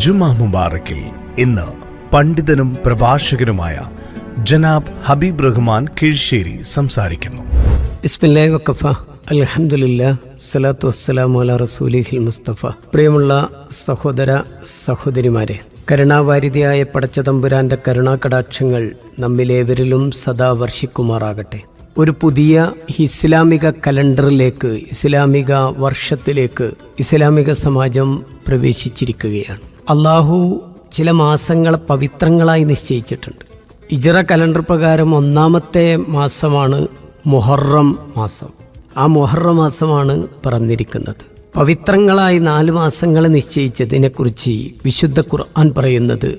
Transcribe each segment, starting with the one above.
ജുമാ മുബാറക്കിൽ ഇന്ന് പണ്ഡിതനും പ്രഭാഷകനുമായ ജനാബ് ഹബീബ് റഹ്മാൻ കീഴ്ശ്ശേരി സംസാരിക്കുന്നു. ബിസ്മില്ലാഹി വഖഫ അൽഹംദുലില്ലാഹ് സ്വലാത്തു വസ്സലാമു അലാ റസൂലിഹിൽ മുസ്തഫ. പ്രിയമുള്ള സഹോദര സഹോദരിമാരെ, കരുണാവാരിധിയായ പടച്ചതമ്പുരാന്റെ കരുണാകടാക്ഷങ്ങൾ നമ്മിലേവരിലും സദാ വർഷിക്കുമാറാകട്ടെ. ഒരു പുതിയ ഇസ്ലാമിക കലണ്ടറിലേക്ക്, ഇസ്ലാമിക വർഷത്തിലേക്ക് ഇസ്ലാമിക സമാജം പ്രവേശിച്ചിരിക്കുകയാണ്. അള്ളാഹു ചില മാസങ്ങളെ പവിത്രങ്ങളായി നിശ്ചയിച്ചിട്ടുണ്ട്. ഹിജ്റ കലണ്ടർ പ്രകാരം ഒന്നാമത്തെ മാസമാണ് മുഹറം മാസം. ആ മുഹറം മാസമാണ് പറഞ്ഞിരിക്കുന്നത്. പവിത്രങ്ങളായി 4 മാസങ്ങളെ നിശ്ചയിച്ചതിനെക്കുറിച്ച് വിശുദ്ധ ഖുർആൻ പറയുന്നത്,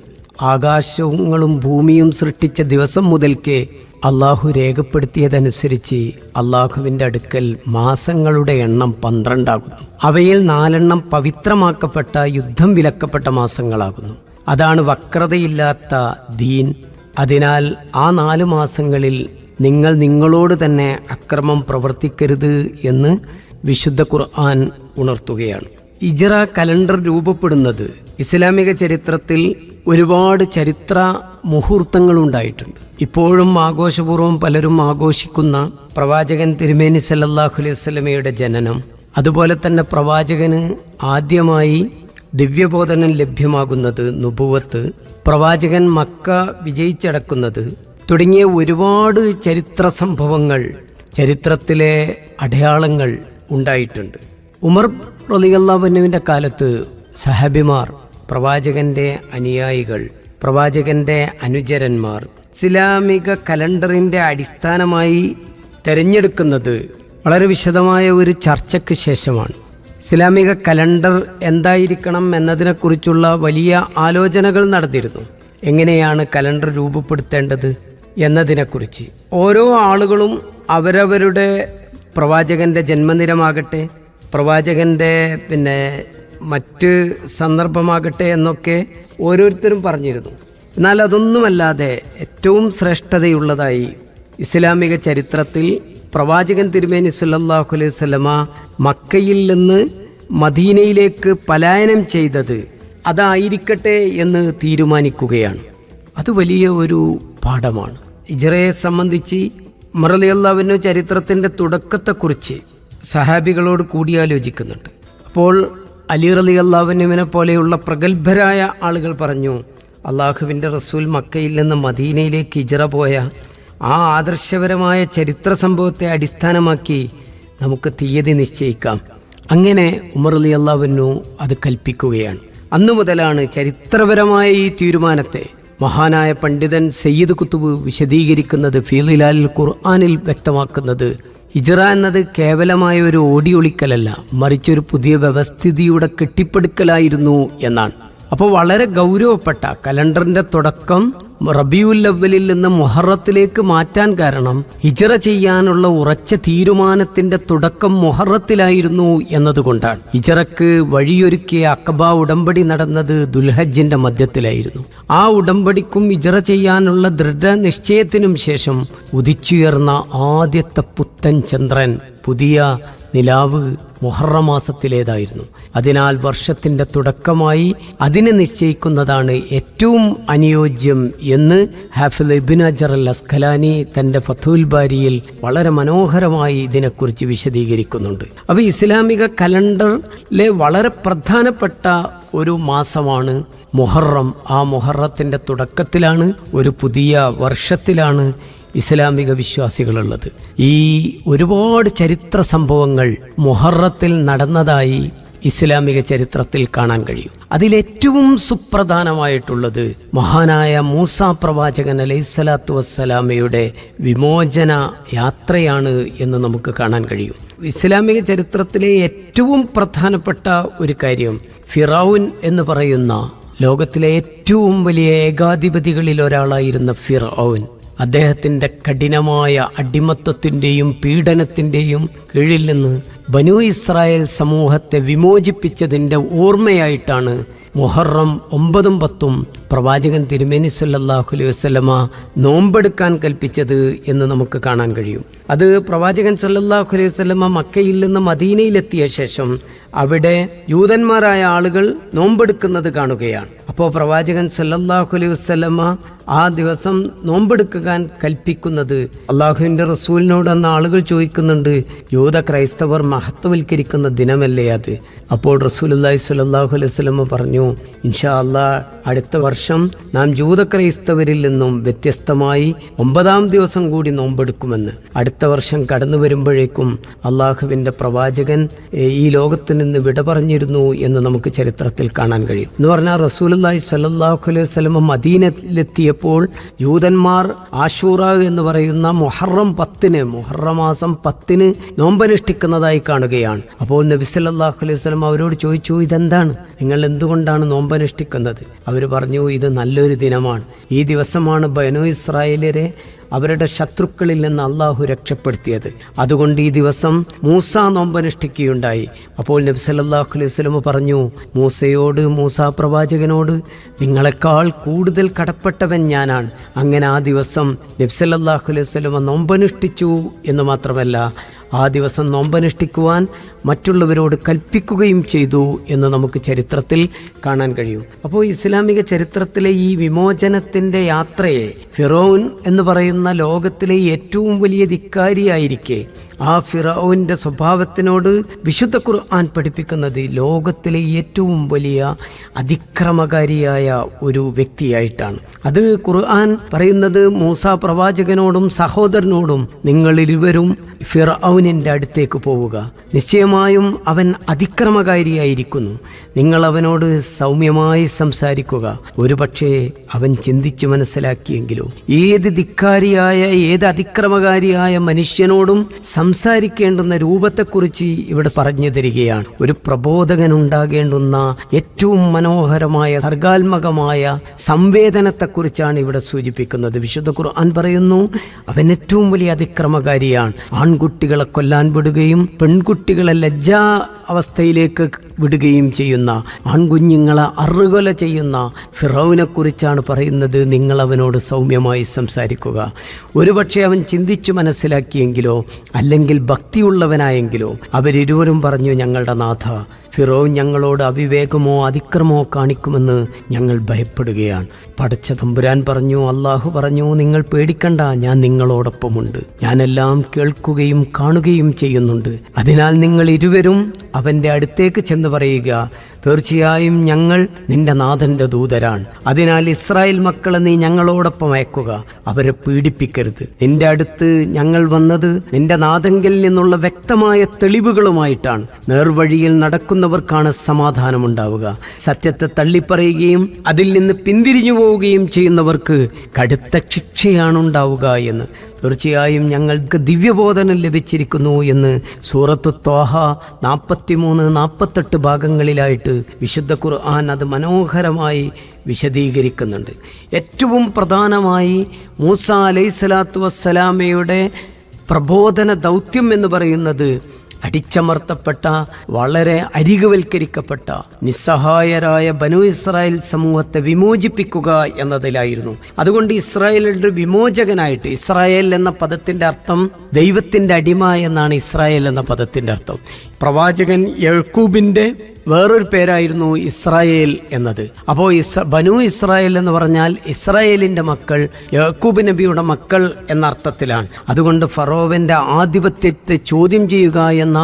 ആകാശങ്ങളും ഭൂമിയും സൃഷ്ടിച്ച ദിവസം മുതൽക്കേ അള്ളാഹു രേഖപ്പെടുത്തിയതനുസരിച്ച് അള്ളാഹുവിൻ്റെ അടുക്കൽ മാസങ്ങളുടെ എണ്ണം 12 ആകുന്നു. അവയിൽ 4 പവിത്രമാക്കപ്പെട്ട, യുദ്ധം വിലക്കപ്പെട്ട മാസങ്ങളാകുന്നു. അതാണ് വക്രതയില്ലാത്ത ദീൻ. അതിനാൽ ആ 4 മാസങ്ങളിൽ നിങ്ങൾ നിങ്ങളോട് തന്നെ അക്രമം പ്രവർത്തിക്കരുത് എന്ന് വിശുദ്ധ ഖുർആൻ ഉണർത്തുകയാണ്. ഹിജ്റ കലണ്ടർ രൂപപ്പെടുന്നത് ഇസ്ലാമിക ചരിത്രത്തിൽ ഒരുപാട് ചരിത്ര മുഹൂർത്തങ്ങളുണ്ടായിട്ടുണ്ട്. ഇപ്പോഴും ആഘോഷപൂർവ്വം പലരും ആഘോഷിക്കുന്ന പ്രവാചകൻ തിരുമേനി സല്ലല്ലാഹു അലൈഹി വസല്ലമയുടെ ജനനം, അതുപോലെ തന്നെ പ്രവാചകന് ആദ്യമായി ദിവ്യബോധനം ലഭ്യമാകുന്നത്, നുബുവത്ത്, പ്രവാചകൻ മക്ക വിജയിച്ചടക്കുന്നത് തുടങ്ങിയ ഒരുപാട് ചരിത്ര സംഭവങ്ങൾ, ചരിത്രത്തിലെ അടയാളങ്ങൾ ഉണ്ടായിട്ടുണ്ട്. ഉമർ റളിയല്ലാഹു അൻഹുവിൻ്റെ കാലത്ത് സഹാബിമാർ, പ്രവാചകന്റെ അനുയായികൾ, പ്രവാചകന്റെ അനുചരന്മാർ ഇസ്ലാമിക കലണ്ടറിൻ്റെ അടിസ്ഥാനമായി തിരഞ്ഞെടുക്കുന്നത് വളരെ വിശദമായ ഒരു ചർച്ചയ്ക്ക് ശേഷമാണ്. ഇസ്ലാമിക കലണ്ടർ എന്തായിരിക്കണം എന്നതിനെക്കുറിച്ചുള്ള വലിയ ആലോചനകൾ നടന്നിരുന്നു. എങ്ങനെയാണ് കലണ്ടർ രൂപപ്പെടുത്തേണ്ടത് എന്നതിനെക്കുറിച്ച് ഓരോ ആളുകളും അവരവരുടെ പ്രവാചകന്റെ ജന്മദിനമാകട്ടെ, പ്രവാചകന്റെ മറ്റ് സന്ദർഭമാകട്ടെ എന്നൊക്കെ ഓരോരുത്തരും പറഞ്ഞിരുന്നു. എന്നാൽ അതൊന്നുമല്ലാതെ ഏറ്റവും ശ്രേഷ്ഠതയുള്ളതായി ഇസ്ലാമിക ചരിത്രത്തിൽ പ്രവാചകൻ തിരുമേനി സല്ലല്ലാഹു അലൈഹി വസല്ലമ മക്കയിൽ നിന്ന് മദീനയിലേക്ക് പലായനം ചെയ്തത് അതായിരിക്കട്ടെ എന്ന് തീരുമാനിക്കുകയാണ്. അത് വലിയ ഒരു പാഠമാണ്. ഹിജ്റയെ സംബന്ധിച്ച് ഉമർ റളിയല്ലാഹു അൻഹു ചരിത്രത്തിൻ്റെ തുടക്കത്തെക്കുറിച്ച് സഹാബികളോട് കൂടിയാലോചിക്കുന്നുണ്ട്. അപ്പോൾ അലി റളിയല്ലാഹു അൻഹുവിനെ പോലെയുള്ള പ്രഗത്ഭരായ ആളുകൾ പറഞ്ഞു, അള്ളാഹുവിൻ്റെ റസൂൽ മക്കയിൽ നിന്ന് മദീനയിലേക്ക് ഹിജ്റ പോയ ആ ആദർശപരമായ ചരിത്ര സംഭവത്തെ അടിസ്ഥാനമാക്കി നമുക്ക് തീയതി നിശ്ചയിക്കാം. അങ്ങനെ ഉമർ റളിയല്ലാഹു അൻഹു അത് കൽപ്പിക്കുകയാണ്. അന്നു മുതലാണ് ചരിത്രപരമായ ഈ തീരുമാനത്തെ മഹാനായ പണ്ഡിതൻ സയ്യിദ് കുത്തുബ് വിശദീകരിക്കുന്നത്, ഫീളിലാലിൽ ഖുർആനിൽ വ്യക്തമാക്കുന്നത്, ഹിജ്റ എന്നത് കേവലമായ ഒരു ഓടിയൊളിക്കലല്ല, മറിച്ചൊരു പുതിയ വ്യവസ്ഥിതിയുടെ കെട്ടിപ്പടുക്കലായിരുന്നു എന്നാണ്. അപ്പോൾ വളരെ ഗൗരവപ്പെട്ട കലണ്ടറിൻ്റെ തുടക്കം റബീഉൽ അവ്വലിൽ നിന്ന് മുഹറത്തിലേക്ക് മാറ്റാൻ കാരണം ഹിജ്റ ചെയ്യാനുള്ള ഉറച്ച തീരുമാനത്തിൻ്റെ തുടക്കം മുഹറത്തിലായിരുന്നു എന്നതുകൊണ്ടാണ്. ഹിജ്റക്ക് വഴിയൊരുക്കിയ അഖബ ഉടമ്പടി നടന്നത് ദുൽഹജ്ജിൻ്റെ മധ്യത്തിലായിരുന്നു. ആ ഉടമ്പടിക്കും ഹിജ്റ ചെയ്യാനുള്ള ദൃഢനിശ്ചയത്തിനും ശേഷം ഉദിച്ചുയർന്ന ആദ്യത്തെ പുത്തൻ ചന്ദ്രൻ, പുതിയ നിലാവ് മുഹറം മാസത്തിലേതായിരുന്നു. അതിനാൽ വർഷത്തിൻ്റെ തുടക്കമായി അതിനെ നിശ്ചയിക്കുന്നതാണ് ഏറ്റവും അനുയോജ്യം എന്ന് ഹാഫിദ് ഇബ്നു ഹജർ അൽ അസ്ഖലാനി തൻ്റെ ഫതുൽ ബാരിയിൽ വളരെ മനോഹരമായി ഇതിനെക്കുറിച്ച് വിശദീകരിക്കുന്നുണ്ട്. അപ്പോൾ ഇസ്ലാമിക കലണ്ടറിലെ വളരെ പ്രധാനപ്പെട്ട ഒരു മാസമാണ് മുഹറം. ആ മുഹറത്തിൻ്റെ തുടക്കത്തിലാണ്, ഒരു പുതിയ വർഷത്തിലാണ് ഇസ്ലാമിക വിശ്വാസികളുള്ളത്. ഈ ഒരുപാട് ചരിത്ര സംഭവങ്ങൾ മുഹറത്തിൽ നടന്നതായി ഇസ്ലാമിക ചരിത്രത്തിൽ കാണാൻ കഴിയും. അതിലേറ്റവും സുപ്രധാനമായിട്ടുള്ളത് മഹാനായ മൂസാ പ്രവാചകൻ അലൈഹിസ്സലാത്തു വസ്സലാമയുടെ വിമോചന യാത്രയാണ് എന്ന് നമുക്ക് കാണാൻ കഴിയും. ഇസ്ലാമിക ചരിത്രത്തിലെ ഏറ്റവും പ്രധാനപ്പെട്ട ഒരു കാര്യം, ഫിറഔൻ എന്ന് പറയുന്ന ലോകത്തിലെ ഏറ്റവും വലിയ ഏകാധിപതികളിൽ ഒരാളായിരുന്ന ഫിറഔൻ, അദ്ദേഹത്തിൻ്റെ കഠിനമായ അടിമത്തത്തിൻ്റെയും പീഡനത്തിൻ്റെയും കീഴിൽ നിന്ന് ബനൂ ഇസ്രായേൽ സമൂഹത്തെ വിമോചിപ്പിച്ചതിൻ്റെ ഓർമ്മയായിട്ടാണ് മുഹറം 9, 10 പ്രവാചകൻ തിരുമേനി സല്ലല്ലാഹു അലൈഹി വസല്ലമ നോമ്പെടുക്കാൻ കൽപ്പിച്ചത് എന്ന് നമുക്ക് കാണാൻ കഴിയും. അത് പ്രവാചകൻ സല്ലല്ലാഹു അലൈഹി വസല്ലമ മക്കയിൽ നിന്ന് മദീനയിലെത്തിയ ശേഷം അവിടെ ജൂതന്മാരായ ആളുകൾ നോമ്പെടുക്കുന്നത് കാണുകയാണ്. അപ്പോൾ പ്രവാചകൻ സല്ലല്ലാഹു അലൈഹി വസല്ലമ ആ ദിവസം നോമ്പെടുക്കാൻ കൽപ്പിക്കുന്നത് അള്ളാഹുവിൻ്റെ റസൂലിനോട് അന്ന് ആളുകൾ ചോദിക്കുന്നുണ്ട്, യൂത ക്രൈസ്തവർ മഹത്വവൽക്കരിക്കുന്ന ദിനമല്ലേ അത്? അപ്പോൾ റസൂലുള്ളാഹി സ്വല്ലല്ലാഹു അലൈഹി വസല്ലമ പറഞ്ഞു, ഇൻഷാ അല്ലാഹ് അടുത്ത വർഷം നാം ജൂത ക്രൈസ്തവരിൽ നിന്നും വ്യത്യസ്തമായി 9-ാം ദിവസം കൂടി നോമ്പെടുക്കുമെന്ന്. അടുത്ത വർഷം കടന്നു വരുമ്പോഴേക്കും അള്ളാഹുവിൻ്റെ പ്രവാചകൻ ഈ ലോകത്ത് നിന്ന് വിട പറഞ്ഞിരുന്നു എന്ന് നമുക്ക് ചരിത്രത്തിൽ കാണാൻ കഴിയും. എന്ന് പറഞ്ഞാൽ റസൂലുള്ളാഹി സ്വല്ലല്ലാഹു അലൈഹി വസല്ലമ മദീനയിലെത്തിയപ്പോൾ ജൂതന്മാർ ആശൂറ എന്ന് പറയുന്ന മുഹറം മാസം 10 നോമ്പനുഷ്ഠിക്കുന്നതായി കാണുകയാണ്. അപ്പോൾ നബി സല്ലല്ലാഹു അലൈഹി വസല്ലം അവരോട് ചോദിച്ചു, ഇതെന്താണ്, നിങ്ങൾ എന്തുകൊണ്ടാണ് നോമ്പനുഷ്ഠിക്കുന്നത്? അവർ പറഞ്ഞു, ഇത് നല്ലൊരു ദിനമാണ്. ഈ ദിവസമാണ് ബനൂ ഇസ്രായേലരെ അവരുടെ ശത്രുക്കളിൽ നിന്ന് അള്ളാഹു രക്ഷപ്പെടുത്തിയത്. അതുകൊണ്ട് ഈ ദിവസം മൂസ നോമ്പനുഷ്ഠിക്കുകയുണ്ടായി. അപ്പോൾ നബി സല്ലല്ലാഹു അലൈഹി വസല്ലം പറഞ്ഞു, മൂസാ പ്രവാചകനോട് നിങ്ങളെക്കാൾ കൂടുതൽ കടപ്പെട്ടവൻ ഞാനാണ്. അങ്ങനെ ആ ദിവസം നബി സല്ലല്ലാഹു അലൈഹി വസല്ലം നോമ്പനുഷ്ഠിച്ചു എന്ന് മാത്രമല്ല, ആ ദിവസം നോമ്പനുഷ്ഠിക്കുവാൻ മറ്റുള്ളവരോട് കൽപ്പിക്കുകയും ചെയ്തു എന്ന് നമുക്ക് ചരിത്രത്തിൽ കാണാൻ കഴിയും. അപ്പോൾ ഇസ്ലാമിക ചരിത്രത്തിലെ ഈ വിമോചനത്തിൻ്റെ യാത്രയെ ഫിറൗൻ എന്ന് പറയുന്ന ലോകത്തിലെ ഏറ്റവും വലിയ ധിക്കാരിയായിരിക്കെ ആ ഫിറൗൻ്റെ സ്വഭാവത്തിനോട് വിശുദ്ധ ഖുർആൻ പഠിപ്പിക്കുന്നത് ലോകത്തിലെ ഏറ്റവും വലിയ അതിക്രമകാരിയായ ഒരു വ്യക്തിയായിട്ടാണ്. അത് ഖുർആൻ പറയുന്നത് മൂസാ പ്രവാചകനോടും സഹോദരനോടും, നിങ്ങളിരുവരും ഫിറൗനിൻ്റെ അടുത്തേക്ക് പോവുക, നിശ്ചയമായും അവൻ അതിക്രമകാരിയായിരിക്കുന്നു, നിങ്ങൾ അവനോട് സൗമ്യമായി സംസാരിക്കുക. ഒരുപക്ഷെ അവൻ ചിന്തിച്ചു മനസ്സിലാക്കിയെങ്കിലോ. ഏത് ധിക്കാരിയായ ഏത് അതിക്രമകാരിയായ മനുഷ്യനോടും സംസാരിക്കേണ്ടുന്ന രൂപത്തെക്കുറിച്ച് ഇവിടെ പറഞ്ഞു തരികയാണ്. ഒരു പ്രബോധകൻ ഉണ്ടാകേണ്ടുന്ന ഏറ്റവും മനോഹരമായ സർഗാത്മകമായ സംവേദനത്തെക്കുറിച്ചാണ് ഇവിടെ സൂചിപ്പിക്കുന്നത്. വിശുദ്ധ ഖുർആൻ പറയുന്നു, അവൻ ഏറ്റവും വലിയ അതിക്രമകാരിയാണ്. ആൺകുട്ടികളെ കൊല്ലാൻ വിടുകയും പെൺകുട്ടികളെ ലജ്ജാ അവസ്ഥയിലേക്ക് വിടുകയും ചെയ്യുന്ന, ആൺകുഞ്ഞുങ്ങളെ അറുകൊല ചെയ്യുന്ന ഫിറൗനെ കുറിച്ചാണ് പറയുന്നത്. നിങ്ങൾ അവനോട് സൗമ്യമായി സംസാരിക്കുക. ഒരുപക്ഷെ അവൻ ചിന്തിച്ചു മനസ്സിലാക്കിയെങ്കിലോ അല്ലെങ്കിൽ ഭക്തിയുള്ളവനായെങ്കിലോ അവരിരുവരും പറഞ്ഞു, ഞങ്ങളുടെ നാഥ, ഫിറൗൻ ഞങ്ങളോട് അവിവേകമോ അതിക്രമോ കാണിക്കുമെന്ന് ഞങ്ങൾ ഭയപ്പെടുകയാണ്. പടച്ച തമ്പുരാൻ പറഞ്ഞു, അള്ളാഹു പറഞ്ഞു, നിങ്ങൾ പേടിക്കണ്ട, ഞാൻ നിങ്ങളോടൊപ്പമുണ്ട്, ഞാനെല്ലാം കേൾക്കുകയും കാണുകയും ചെയ്യുന്നുണ്ട്. അതിനാൽ നിങ്ങൾ ഇരുവരും അവൻ്റെ അടുത്തേക്ക് ചെന്ന് പറയുക, തീർച്ചയായും ഞങ്ങൾ നിന്റെ നാഥൻ്റെ ദൂതരാണ്. അതിനാൽ ഇസ്രായേൽ മക്കളെ നീ ഞങ്ങളോടൊപ്പം അയക്കുക, അവരെ പീഡിപ്പിക്കരുത്. നിന്റെ അടുത്ത് ഞങ്ങൾ വന്നത് നിന്റെ നാഥങ്കിൽ നിന്നുള്ള വ്യക്തമായ തെളിവുകളുമായിട്ടാണ്. നേർവഴിയിൽ നടക്കുന്നവർക്കാണ് സമാധാനമുണ്ടാവുക. സത്യത്തെ തള്ളിപ്പറയുകയും അതിൽ നിന്ന് പിന്തിരിഞ്ഞു പോവുകയും ചെയ്യുന്നവർക്ക് കടുത്ത ശിക്ഷയാണ് ഉണ്ടാവുക എന്ന്. തീർച്ചയായും ഞങ്ങൾക്ക് ദിവ്യബോധനം ലഭിച്ചിരിക്കുന്നു എന്ന് സൂറത്ത് ത്വാഹ 43-48 ഭാഗങ്ങളിലായിട്ട് വിശുദ്ധ ഖുർആൻ അത് മനോഹരമായി വിശദീകരിക്കുന്നുണ്ട്. ഏറ്റവും പ്രധാനമായി മൂസ അലൈഹിസ്സലാത്തു വസ്സലാമയുടെ പ്രബോധന ദൗത്യം എന്ന് പറയുന്നത് അടിച്ചമർത്തപ്പെട്ട, വളരെ അരികുവൽക്കരിക്കപ്പെട്ട, നിസ്സഹായരായ ബനൂ ഇസ്രായേൽ സമൂഹത്തെ വിമോചിപ്പിക്കുക എന്നതിലായിരുന്നു. അതുകൊണ്ട് ഇസ്രായേലിൻ്റെ വിമോചകനായിട്ട്, ഇസ്രായേൽ എന്ന പദത്തിൻ്റെ അർത്ഥം ദൈവത്തിൻ്റെ അടിമ എന്നാണ്. ഇസ്രായേൽ എന്ന പദത്തിൻ്റെ അർത്ഥം പ്രവാചകൻ യഴക്കൂബിൻ്റെ വേറൊരു പേരായിരുന്നു ഇസ്രായേൽ എന്നത്. അപ്പോൾ ബനൂ ഇസ്രായേൽ എന്ന് പറഞ്ഞാൽ ഇസ്രായേലിൻ്റെ മക്കൾ, യാക്കൂബ് നബിയുടെ മക്കൾ എന്ന അർത്ഥത്തിലാണ്. അതുകൊണ്ട് ഫറോവൻ്റെ ആധിപത്യത്തെ ചോദ്യം ചെയ്യുക എന്ന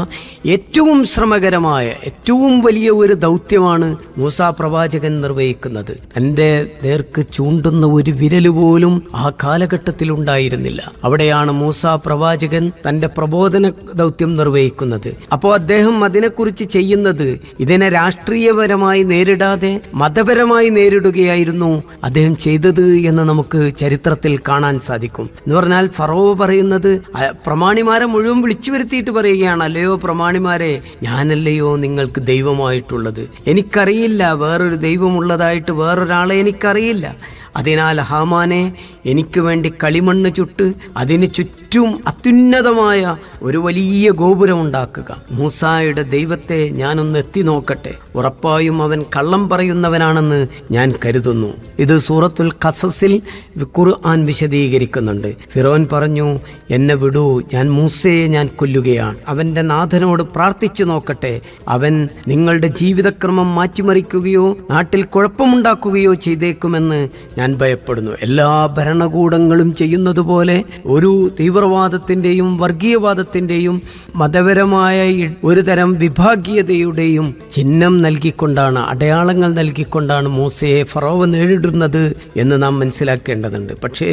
ഏറ്റവും ശ്രമകരമായ, ഏറ്റവും വലിയ ഒരു ദൗത്യമാണ് മൂസാ പ്രവാചകൻ നിർവഹിക്കുന്നത്. തൻ്റെ നേർക്ക് ചൂണ്ടുന്ന ഒരു വിരല് പോലും ആ കാലഘട്ടത്തിൽ ഉണ്ടായിരുന്നില്ല. അവിടെയാണ് മൂസാ പ്രവാചകൻ തൻ്റെ പ്രബോധന ദൗത്യം നിർവഹിക്കുന്നത്. അപ്പോൾ അദ്ദേഹം അതിനെക്കുറിച്ച് ചെയ്യുന്നത് ഇതിനെ രാഷ്ട്രീയപരമായി നേരിടാതെ മതപരമായി നേരിടുകയായിരുന്നു അദ്ദേഹം ചെയ്തത് എന്ന് നമുക്ക് ചരിത്രത്തിൽ കാണാൻ സാധിക്കും. എന്ന് പറഞ്ഞാൽ ഫറോവ പറയുന്നത്, പ്രമാണിമാരെ മുഴുവൻ വിളിച്ചു വരുത്തിയിട്ട് പറയുകയാണ്, അല്ലയോ പ്രമാണിമാരെ, ഞാനല്ലയോ നിങ്ങൾക്ക് ദൈവമായിട്ടുള്ളത്, എനിക്കറിയില്ല, വേറൊരു ദൈവമുള്ളതായിട്ട് വേറൊരാളെ എനിക്കറിയില്ല. അതിനാൽ ഹാമാനെ, എനിക്ക് വേണ്ടി കളിമണ്ണ് ചുട്ട് അതിന് ചുറ്റും അത്യുന്നതമായ ഒരു വലിയ ഗോപുരം ഉണ്ടാക്കുക. മൂസായുടെ ദൈവത്തെ ഞാനൊന്ന് എത്തി നോക്കട്ടെ, ഉറപ്പായും അവൻ കള്ളം പറയുന്നവനാണെന്ന് ഞാൻ കരുതുന്നു. ഇത് സൂറത്തുൽ ഖസസിൽ ഖുർആൻ വിശദീകരിക്കുന്നുണ്ട്. ഫിറോൻ പറഞ്ഞു, എന്നെ വിടൂ, ഞാൻ മൂസയെ ഞാൻ കൊല്ലുകയാണ്. അവൻ്റെ നാഥനോട് പ്രാർത്ഥിച്ചു നോക്കട്ടെ, അവൻ നിങ്ങളുടെ ജീവിതക്രമം മാറ്റിമറിക്കുകയോ നാട്ടിൽ കുഴപ്പമുണ്ടാക്കുകയോ ചെയ്തേക്കുമെന്ന് ഞാൻ ഭയപ്പെടുന്നു. എല്ലാ ഭരണകൂടങ്ങളും ചെയ്യുന്നത് പോലെ ഒരു തീവ്രവാദത്തിൻ്റെയും വർഗീയവാദത്തിൻ്റെയും മതപരമായ ഒരു തരം വിഭാഗീയതയുടെയും ചിഹ്നം നൽകിക്കൊണ്ടാണ്, അടയാളങ്ങൾ നൽകിക്കൊണ്ടാണ് മൂസയെ ഫറോവ നേരിടുന്നത് എന്ന് നാം മനസ്സിലാക്കേണ്ടതുണ്ട്. പക്ഷേ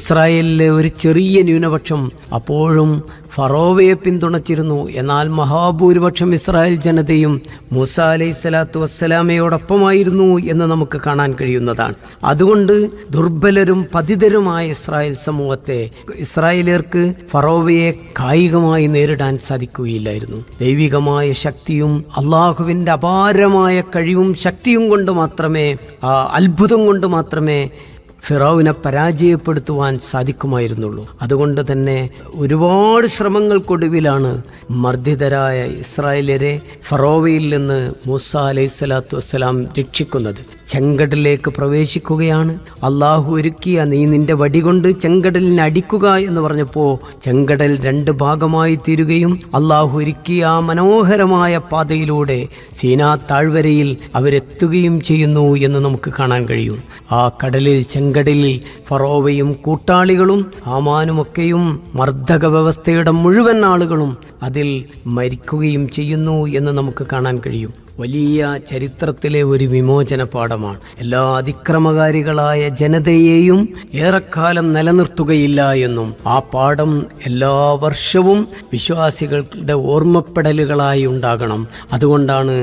ഇസ്രായേലിലെ ഒരു ചെറിയ ന്യൂനപക്ഷം അപ്പോഴും ഫറോവയെ പിന്തുണച്ചിരുന്നു. എന്നാൽ മഹാഭൂരിപക്ഷം ഇസ്രായേൽ ജനതയും മൂസ അലൈഹി സ്വലാത്തു വസ്സലാമയോടൊപ്പമായിരുന്നു എന്ന് നമുക്ക് കാണാൻ കഴിയുന്നതാണ്. അതുകൊണ്ട് ദുർബലരും പതിതരുമായ ഇസ്രായേൽ സമൂഹത്തെ, ഇസ്രായേലിയർക്ക് ഫറോവയെ കായികമായി നേരിടാൻ സാധിക്കുകയില്ലായിരുന്നു. ദൈവികമായ ശക്തിയും അള്ളാഹുവിൻ്റെ അപാരമായ കഴിവും ശക്തിയും കൊണ്ട് മാത്രമേ, ആ അത്ഭുതം കൊണ്ട് മാത്രമേ ഫിറൗനെ പരാജയപ്പെടുത്തുവാൻ സാധിക്കുമായിരുന്നുള്ളൂ. അതുകൊണ്ട് തന്നെ ഒരുപാട് ശ്രമങ്ങൾക്കൊടുവിലാണ് മർദ്ദിതരായ ഇസ്രായേലരെ ഫറോവയിൽ നിന്ന് മൂസ അലൈഹി സ്വലാത്തു വസ്സലാം രക്ഷിക്കുന്നത്. ചെങ്കടലിലേക്ക് പ്രവേശിക്കുകയാണ്. അള്ളാഹു ഒരുക്കിയ, നീ നിന്റെ വടി കൊണ്ട് ചെങ്കടലിനെ അടിക്കുക എന്ന് പറഞ്ഞപ്പോൾ ചെങ്കടൽ 2 ഭാഗമായി തീരുകയും അള്ളാഹു ഒരുക്കിയ ആ മനോഹരമായ പാതയിലൂടെ സീനാ താഴ്വരയിൽ അവരെത്തുകയും ചെയ്യുന്നു എന്ന് നമുക്ക് കാണാൻ കഴിയും. ആ കടലിൽ, ചെങ്കടലിൽ ഫറോവയും കൂട്ടാളികളും ഹാമാനുമൊക്കെയും മർദ്ദക വ്യവസ്ഥയുടെ മുഴുവൻ ആളുകളും അതിൽ മരിക്കുകയും ചെയ്യുന്നു എന്ന് നമുക്ക് കാണാൻ കഴിയും. വലിയ ചരിത്രത്തിലെ ഒരു വിമോചന പാഠമാണ്. എല്ലാ അതിക്രമകാരികളായ ജനതയെയും ഏറെക്കാലം നിലനിർത്തുകയില്ല എന്നും ആ പാഠം എല്ലാ വർഷവും വിശ്വാസികളുടെ ഓർമ്മപ്പെടലുകളായി ഉണ്ടാകണം. അതുകൊണ്ടാണ്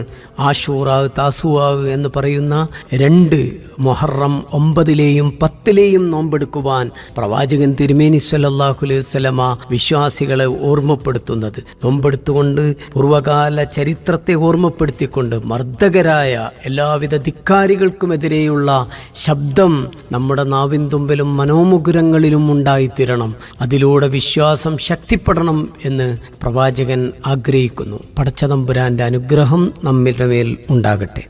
ആശൂറ, താസുവാ എന്ന് പറയുന്ന 2 മുഹറം 9-ലെയും 10-ലെയും നോമ്പെടുക്കുവാൻ പ്രവാചകൻ തിരുമേനി സ്വല്ലല്ലാഹു അലൈഹി വസല്ലമ വിശ്വാസികളെ ഓർമ്മപ്പെടുത്തുന്നത്. നോമ്പെടുത്തുകൊണ്ട് പൂർവകാല ചരിത്രത്തെ ഓർമ്മപ്പെടുത്തിക്കൊണ്ട് മർദ്ദകരായ എല്ലാവിധ ധിക്കാരികൾക്കുമെതിരെയുള്ള ശബ്ദം നമ്മുടെ നാവിൻ തുമ്പിലും മനോമുകുരങ്ങളിലും ഉണ്ടായിത്തീരണം. അതിലൂടെ വിശ്വാസം ശക്തിപ്പെടണം എന്ന് പ്രവാചകൻ ആഗ്രഹിക്കുന്നു. പടച്ചതമ്പുരാന്റെ അനുഗ്രഹം നമ്മളുടെ മേൽ ഉണ്ടാകട്ടെ.